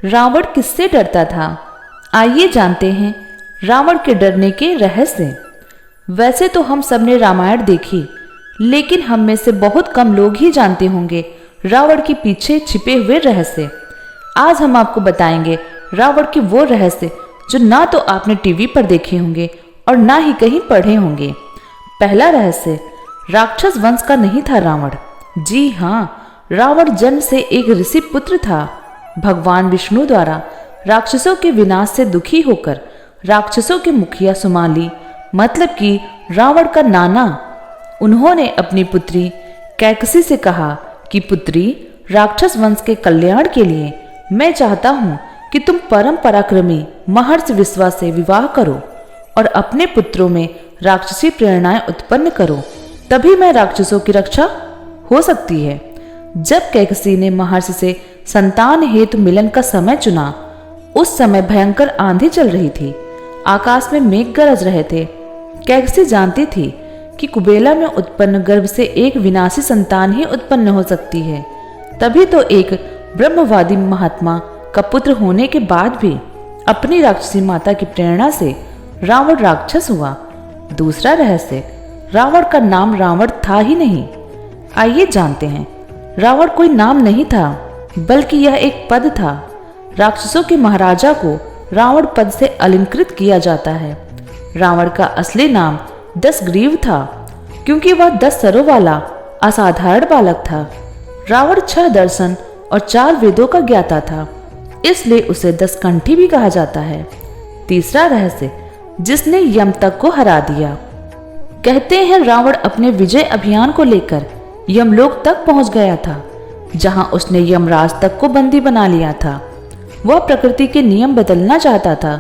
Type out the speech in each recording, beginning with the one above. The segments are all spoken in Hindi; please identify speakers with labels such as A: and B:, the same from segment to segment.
A: रावण किससे डरता था? आइए जानते हैं रावण के डरने के रहस्य। वैसे तो हम सब ने रामायण देखी, लेकिन हम में से बहुत कम लोग ही जानते होंगे रावण के पीछे छिपे हुए रहस्य। आज हम आपको बताएंगे रावण के वो रहस्य जो ना तो आपने टीवी पर देखे होंगे और ना ही कहीं पढ़े होंगे। पहला रहस्य, राक्षस वंश का नहीं था रावण। जी हाँ, रावण जन्म से एक ऋषि पुत्र था। भगवान विष्णु द्वारा राक्षसों के विनाश से दुखी होकर राक्षसों के मुखिया सुमाली, मतलब कि रावण का नाना, उन्होंने अपनी पुत्री कैकसी से कहा कि पुत्री, राक्षस वंश के कल्याण के लिए मैं चाहता हूँ कि तुम परम पराक्रमी महर्षि विश्वा से विवाह करो और अपने पुत्रों में राक्षसी प्रेरणाएं उत्पन्न करो, तभी मैं राक्षसों की रक्षा हो सकती है। जब कैकसी ने महर्षि से संतान हेतु मिलन का समय चुना, उस समय भयंकर आंधी चल रही थी, आकाश में मेघ गरज रहे थे। कैकसी जानती थी कि कुबेला में उत्पन्न गर्भ से एक विनाशी संतान ही उत्पन्न हो सकती है। तभी तो एक ब्रह्मवादी महात्मा का पुत्र होने के बाद भी अपनी राक्षसी माता की प्रेरणा से रावण राक्षस हुआ। दूसरा रहस्य, रावण का नाम रावण था ही नहीं। आइए जानते हैं, रावण कोई नाम नहीं था, बल्कि यह एक पद था। राक्षसों के महाराजा को रावण पद से अलंकृत किया जाता है। रावण का असली नाम दशग्रीव था, क्योंकि वह 10 सरों वाला असाधारण बालक था। रावण 6 दर्शन और 4 वेदों का ज्ञाता था, इसलिए उसे 10 कंठी भी कहा जाता है। तीसरा रहस्य, जिसने यमतक को हरा दिया। कहते हैं रावण अपने विजय अभियान को लेकर यमलोक तक पहुंच गया था, जहां उसने यमराज तक को बंदी बना लिया था। वह प्रकृति के नियम बदलना चाहता था।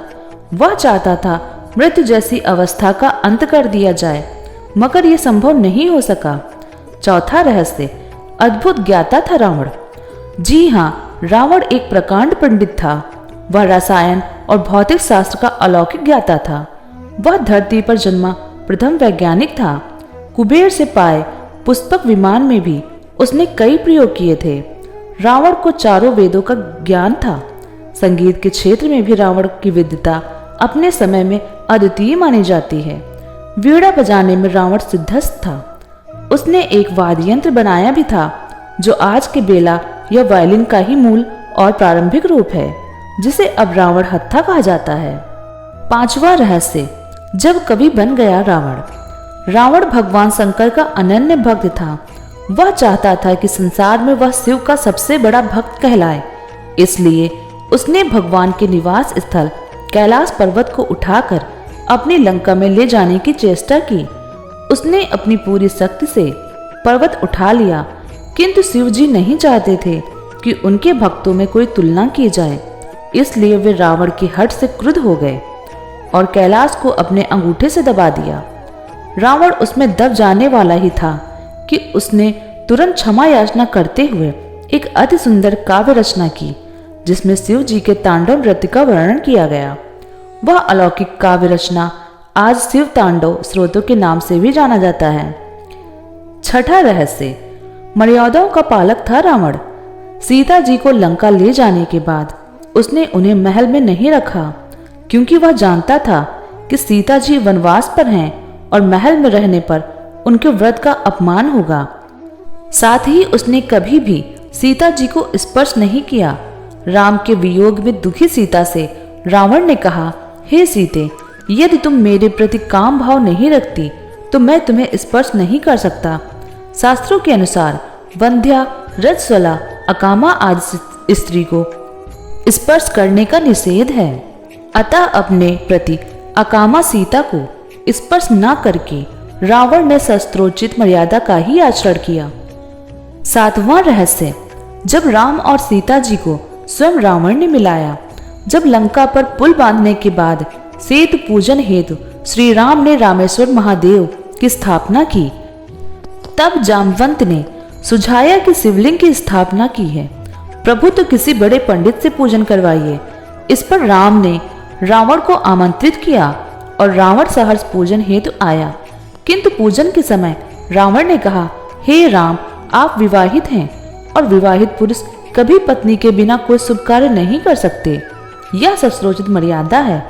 A: वह चाहता था मृत्यु जैसी अवस्था का अंत कर दिया जाए, मगर यह संभव नहीं हो सका। चौथा रहस्य, अद्भुत ज्ञाता था रावण। जी हाँ, रावण एक प्रकांड पंडित था। वह रसायन और भौतिक शास्त्र का अलौकिक ज्ञाता था। वह धरती पर जन्मा प्रथम वैज्ञानिक था। कुबेर से पाए पुष्पक विमान में भी उसने कई प्रयोग किए थे। रावण को 4 वेदों का ज्ञान था। संगीत के क्षेत्र में भी रावण की विद्वता अपने समय में अद्वितीय मानी जाती है। वीणा बजाने में रावण सिद्धस्त था। उसने एक वाद्य यंत्र बनाया भी था, जो आज के बेला या वायलिन का ही मूल और प्रारंभिक रूप है, जिसे अब रावण हत्था कहा जाता है। पांचवा रहस्य, जब कवि बन गया रावण। रावण भगवान शंकर का अनन्य भक्त था। वह चाहता था कि संसार में वह शिव का सबसे बड़ा भक्त कहलाए, इसलिए उसने भगवान के निवास स्थल कैलाश पर्वत को उठाकर अपनी लंका में ले जाने की चेष्टा की। उसने अपनी पूरी शक्ति से पर्वत उठा लिया, किंतु शिव जी नहीं चाहते थे कि उनके भक्तों में कोई तुलना की जाए, इसलिए वे रावण की हट से क्रुद्ध हो गए और कैलाश को अपने अंगूठे से दबा दिया। रावण उसमें दब जाने वाला ही था कि उसने तुरंत क्षमा याचना करते हुए एक अति सुंदर काव्य रचना की, जिसमें शिव जी के तांडव नृत्य का वर्णन किया गया। वह अलौकिक काव्य रचना आज शिव तांडव स्रोतों के नाम से भी जाना जाता है। छठा रहस्य, मर्यादाओं का पालक था रावण। सीता जी को लंका ले जाने के बाद उसने उन्हें महल में नहीं रखा, क्योंकि वह जानता था कि सीता जी वनवास पर हैं और महल में रहने पर उनके व्रत का अपमान होगा। साथ ही उसने कभी भी सीता जी को स्पर्श नहीं किया। राम के वियोग में दुखी सीता से रावण ने कहा, हे सीते, यदि तुम मेरे प्रति काम भाव नहीं रखती तो मैं तुम्हें स्पर्श नहीं कर सकता। शास्त्रों के अनुसार वंध्या, रजस्वला, अकामा आदि स्त्री को स्पर्श करने का निषेध है। अतः अपने प्रति अकामा सीता को स्पर्श न करके रावण ने शस्त्रोचित मर्यादा का ही आचरण किया। सातवां रहस्य, जब राम और सीता जी को स्वयं रावण ने मिलाया। जब लंका पर पुल बांधने के बाद सेतु पूजन हेतु श्री राम ने रामेश्वर महादेव की स्थापना की, तब जामवंत ने सुझाया कि शिवलिंग की स्थापना की है, प्रभु तो किसी बड़े पंडित से पूजन करवाइए। इस पर राम ने रावण को आमंत्रित किया और रावण सहर्ष पूजन हेतु आया, किंतु पूजन के समय रावण ने कहा, हे राम, आप विवाहित हैं और विवाहित पुरुष कभी पत्नी के बिना कोई शुभ कार्य नहीं कर सकते। यह शास्त्रोचित मर्यादा है।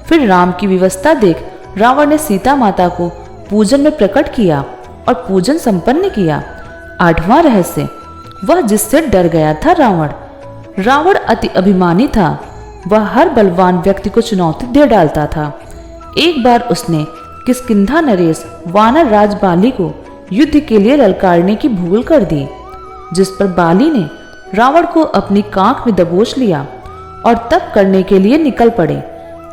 A: फिर राम की व्यवस्था देख रावण ने सीता माता को पूजन में प्रकट किया और पूजन संपन्न किया। 8वां रहस्य, वह जिससे डर गया था रावण। रावण अति अभिमानी था। वह हर बलवान व्यक्ति को चुनौती दे डालता था। एक बार उसने किष्किंधा नरेश वानर राज बाली को युद्ध के लिए ललकारने की भूल कर दी, जिस पर बाली ने रावण को अपनी कांख में दबोच लिया और तप करने के लिए निकल पड़े।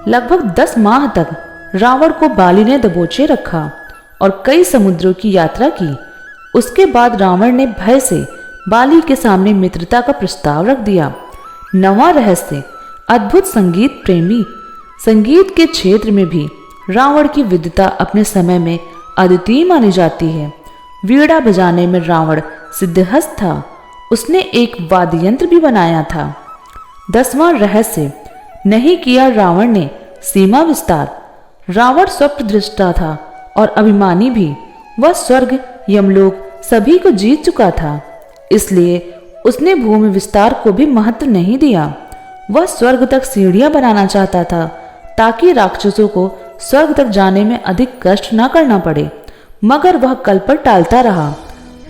A: लगभग 10 माह तक रावण को बाली ने दबोचे रखा और कई समुद्रों की यात्रा की। उसके बाद रावण ने भय से बाली के सामने मित्रता का प्रस्ताव रख दिया। 9वां रहस्य, अद्भुत संगीत प्रेमी। संगीत के क्षेत्र में भी रावण की विद्वता अपने समय में अद्वितीय मानी जाती है। वीणा बजाने में रावण सिद्धहस्त था। उसने एक वाद्य यंत्र भी बनाया था। 10वां रहस्य, नहीं किया रावण ने सीमा विस्तार। रावण स्वप्नदृष्टा था और अभिमानी भी। वह स्वर्ग यमलोक सभी को जीत चुका था, इसलिए उसने भूमि विस्तार को भी महत्व नहीं दिया। वह स्वर्ग तक सीढ़ियां बनाना चाहता था ताकि राक्षसों को स्वर्ग तक जाने में अधिक कष्ट न करना पड़े, मगर वह कल पर टालता रहा।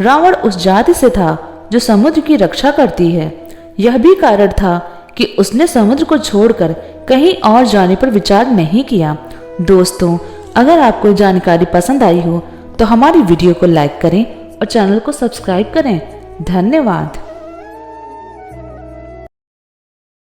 A: रावण उस जाति से था जो समुद्र की रक्षा करती है। यह भी कारण था कि उसने समुद्र को छोड़कर कहीं और जाने पर विचार नहीं किया। दोस्तों, अगर आपको जानकारी पसंद आई हो तो हमारी वीडियो को लाइक करें और चैनल को सब्सक्राइब करें। धन्यवाद।